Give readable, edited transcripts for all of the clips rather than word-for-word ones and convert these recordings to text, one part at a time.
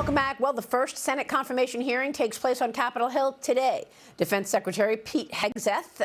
Welcome back. Well, the first Senate confirmation hearing takes place on Capitol Hill today. Defense Secretary Pete Hegseth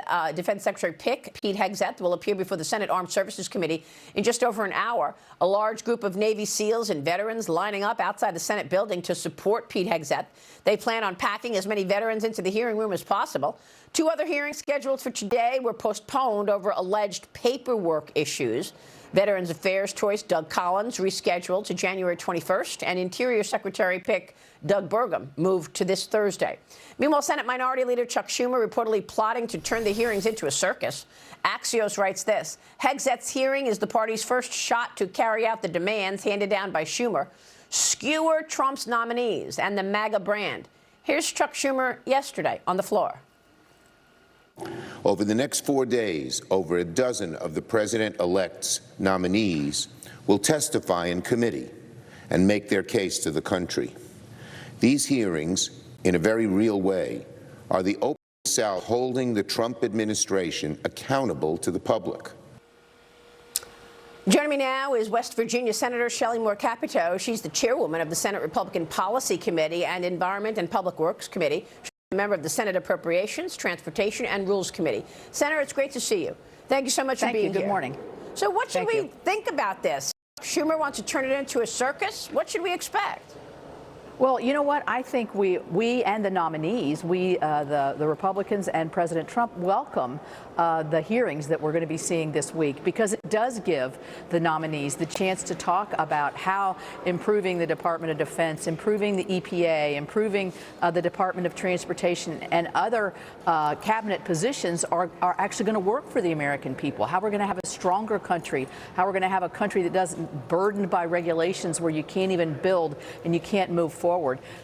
will appear before the Senate Armed Services Committee in just over an hour. A large group of Navy SEALs and veterans lining up outside the Senate building to support Pete Hegseth. They plan on packing as many veterans into the hearing room as possible. Two other hearings scheduled for today were postponed over alleged paperwork issues. Veterans Affairs choice Doug Collins rescheduled to January 21st, and Interior Secretary pick Doug Burgum moved to this Thursday. Meanwhile, Senate Minority Leader Chuck Schumer reportedly plotting to turn the hearings into a circus. Axios writes this: Hegseth's hearing is the party's first shot to carry out the demands handed down by Schumer. Skewer Trump's nominees and the MAGA brand. Here's Chuck Schumer yesterday on the floor. Over the next 4 days, over a dozen of the president-elect's nominees will testify in committee and make their case to the country. These hearings, in a very real way, are the open South holding the Trump administration accountable to the public. Joining me now is West Virginia Senator Shelley Capito. She's the chairwoman of the Senate Republican Policy Committee and Environment and Public Works Committee. A member of the Senate Appropriations, Transportation, and Rules Committee. Senator, it's great to see you. Thank you so much for being here. Good morning. So what should we think about this? Schumer wants to turn it into a circus. What should we expect? Well, you know what? I think we and the nominees, the Republicans and President Trump welcome the hearings that we're going to be seeing this week, because it does give the nominees the chance to talk about how improving the Department of Defense, improving the EPA, improving the Department of Transportation and other cabinet positions are actually going to work for the American people, how we're going to have a stronger country, how we're going to have a country that doesn't burdened by regulations where you can't even build and you can't move forward.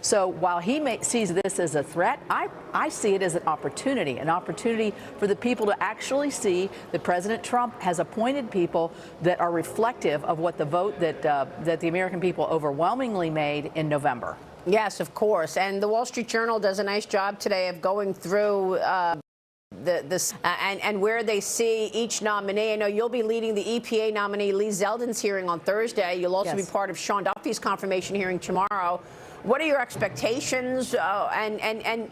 So while he sees this as a threat, I see it as an opportunity for the people to actually see that President Trump has appointed people that are reflective of what the vote that the American people overwhelmingly made in November. Yes, of course. And the Wall Street Journal does a nice job today of going through and where they see each nominee. I know you'll be leading the EPA nominee Lee Zeldin's hearing on Thursday. You'll also be part of Sean Duffy's confirmation hearing tomorrow. What are your expectations, and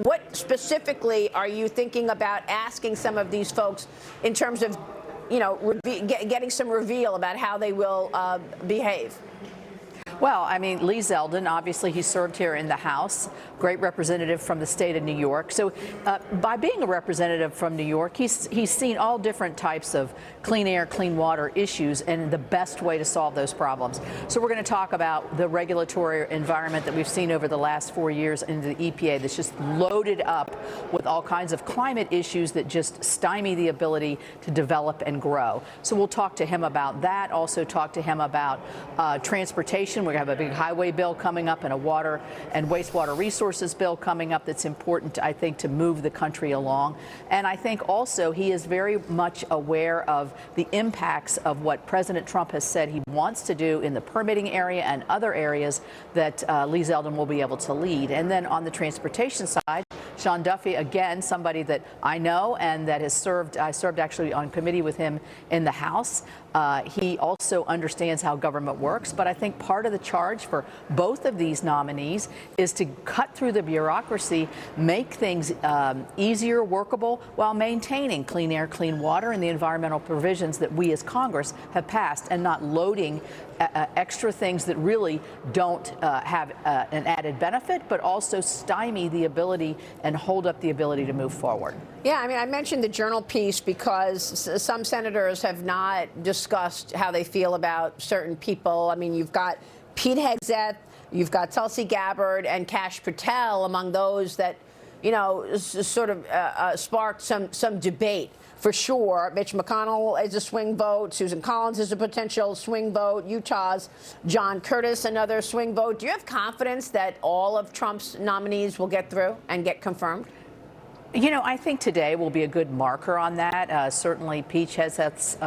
what specifically are you thinking about asking some of these folks in terms of, you know, getting some reveal about how they will behave? Well, I mean, Lee Zeldin, obviously he served here in the House, great representative from the state of New York. So by being a representative from New York, he's seen all different types of clean air, clean water issues and the best way to solve those problems. So we're going to talk about the regulatory environment that we've seen over the last 4 years in the EPA that's just loaded up with all kinds of climate issues that just stymie the ability to develop and grow. So we'll talk to him about that, also talk to him about transportation. We're going to have a big highway bill coming up and a water and wastewater resources bill coming up that's important, I think, to move the country along. And I think also he is very much aware of the impacts of what President Trump has said he wants to do in the permitting area and other areas that Lee Zeldin will be able to lead. And then on the transportation side, Sean Duffy, again, somebody that I know and that has served, I served actually on committee with him in the House. He also understands how government works, but I think part of the charge for both of these nominees is to cut through the bureaucracy, make things easier, workable, while maintaining clean air, clean water, and the environmental provisions that we as Congress have passed, and not loading extra things that really don't have an added benefit, but also stymie the ability and hold up the ability to move forward. Yeah, I mean, I mentioned the Journal piece because some senators have not discussed how they feel about certain people. I mean, you've got Pete Hegseth, you've got Tulsi Gabbard, and Kash Patel among those that, you know, sort of sparked some debate. For sure, Mitch McConnell is a swing vote. Susan Collins is a potential swing vote. Utah's John Curtis, another swing vote. Do you have confidence that all of Trump's nominees will get through and get confirmed? You know, I think today will be a good marker on that. Certainly, Pete Hegseth's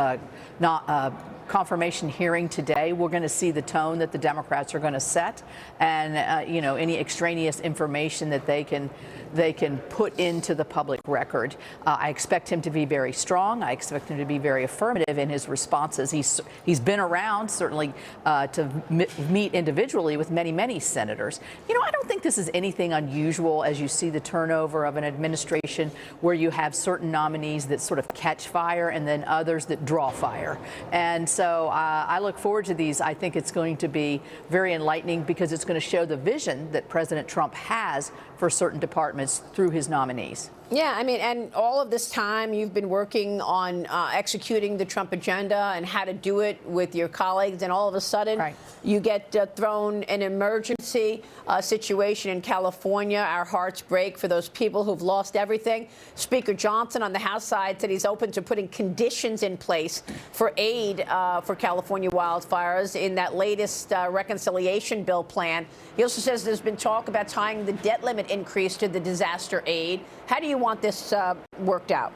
confirmation hearing today, we're going to see the tone that the Democrats are going to set, and you know, any extraneous information that they can put into the public record. I expect him to be very strong. I expect him to be very affirmative in his responses. He's been around certainly to meet individually with many senators. You know, I don't think this is anything unusual as you see the turnover of an administration where you have certain nominees that sort of catch fire and then others that draw fire. And so I look forward to these. I think it's going to be very enlightening because it's going to show the vision that President Trump has for certain departments through his nominees. Yeah, I mean, and all of this time you've been working on executing the Trump agenda and how to do it with your colleagues, and all of a sudden you get thrown an emergency situation in California. Our hearts break for those people who've lost everything. Speaker Johnson on the House side said he's open to putting conditions in place for aid for California wildfires in that latest reconciliation bill plan. He also says there's been talk about tying the debt limit increase to the disaster aid. How do you want this worked out?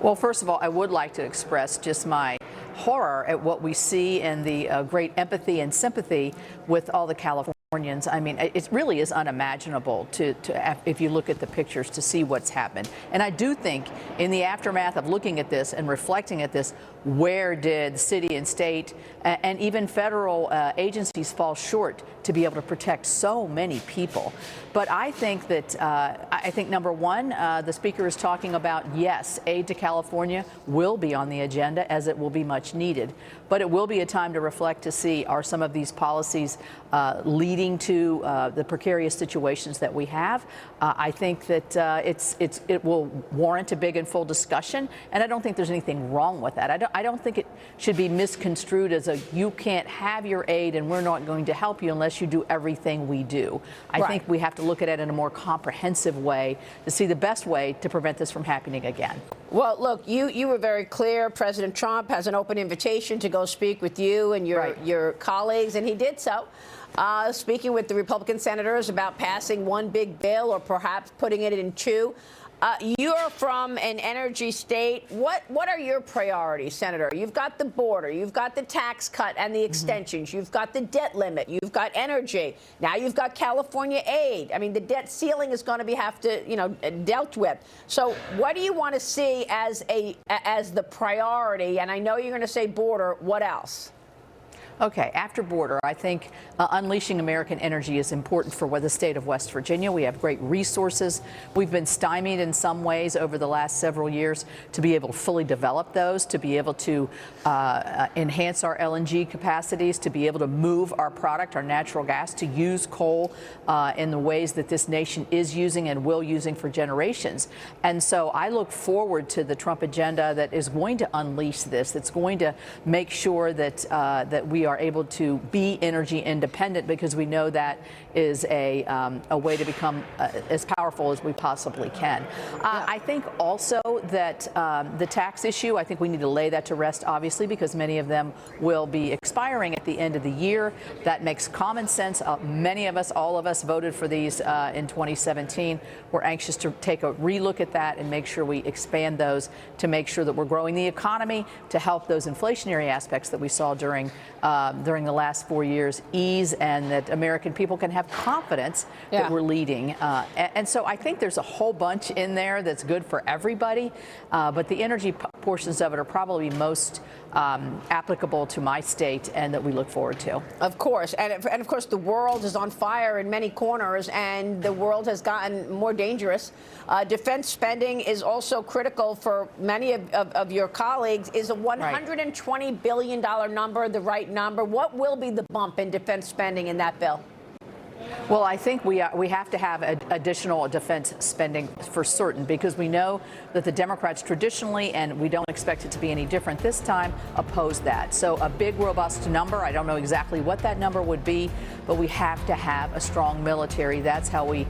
Well, first of all, I would like to express just my horror at what we see and the great empathy and sympathy with all the Californians. I mean, it really is unimaginable if you look at the pictures, to see what's happened. And I do think in the aftermath of looking at this and reflecting at this, where did city and state and even federal agencies fall short to be able to protect so many people? But I think that, number one, the speaker is talking about, yes, aid to California will be on the agenda, as it will be much needed. But it will be a time to reflect to see, are some of these policies leading to the precarious situations that we have? I think that it will warrant a big and full discussion, and I don't think there's anything wrong with that. I don't think it should be misconstrued as a, you can't have your aid and we're not going to help you unless you do everything we do. I think we have to look at it in a more comprehensive way to see the best way to prevent this from happening again. Well, look, you were very clear. President Trump has an open invitation to go speak with you and your colleagues, and he did so. Speaking with the Republican senators about passing one big bill or perhaps putting it in two. You're from an energy state. What are your priorities, Senator? You've got the border, you've got the tax cut and the extensions, you've got the debt limit, you've got energy. Now you've got California aid. I mean, the debt ceiling is going to have to, dealt with. So what do you want to see as the priority? And I know you're going to say border. What else? Okay, after border, I think unleashing American energy is important for the state of West Virginia. We have great resources. We've been stymied in some ways over the last several years to be able to fully develop those, to be able to enhance our LNG capacities, to be able to move our product, our natural gas, to use coal in the ways that this nation is using and will using for generations. And so I look forward to the Trump agenda that is going to unleash this, that's going to make sure that we are able to be energy independent, because we know that is a way to become as powerful as we possibly can. I think also that the tax issue, I think we need to lay that to rest, obviously, because many of them will be expiring at the end of the year. That makes common sense. Many of us, all of us, voted for these in 2017. We're anxious to take a relook at that and make sure we expand those to make sure that we're growing the economy, to help those inflationary aspects that we saw during the last 4 years ease, and that American people can have confidence that we're leading. And so I think there's a whole bunch in there that's good for everybody, but the energy portions of it are probably most applicable to my state and that we look forward to. Of course. And of course, the world is on fire in many corners, and the world has gotten more dangerous. Defense spending is also critical for many of your colleagues. Is a $120 billion number the right number? What will be the bump in defense spending in that bill? Well, I think we have to have additional defense spending for certain, because we know that the Democrats traditionally, and we don't expect it to be any different this time, oppose that. So a big, robust number. I don't know exactly what that number would be, but we have to have a strong military. That's how we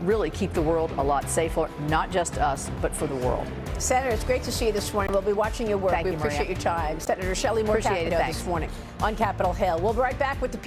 really keep the world a lot safer, not just us, but for the world. Senator, it's great to see you this morning. We'll be watching your work. Thank you, We appreciate Maria. your time. Senator Shelley Capito this morning on Capitol Hill. We'll be right back with the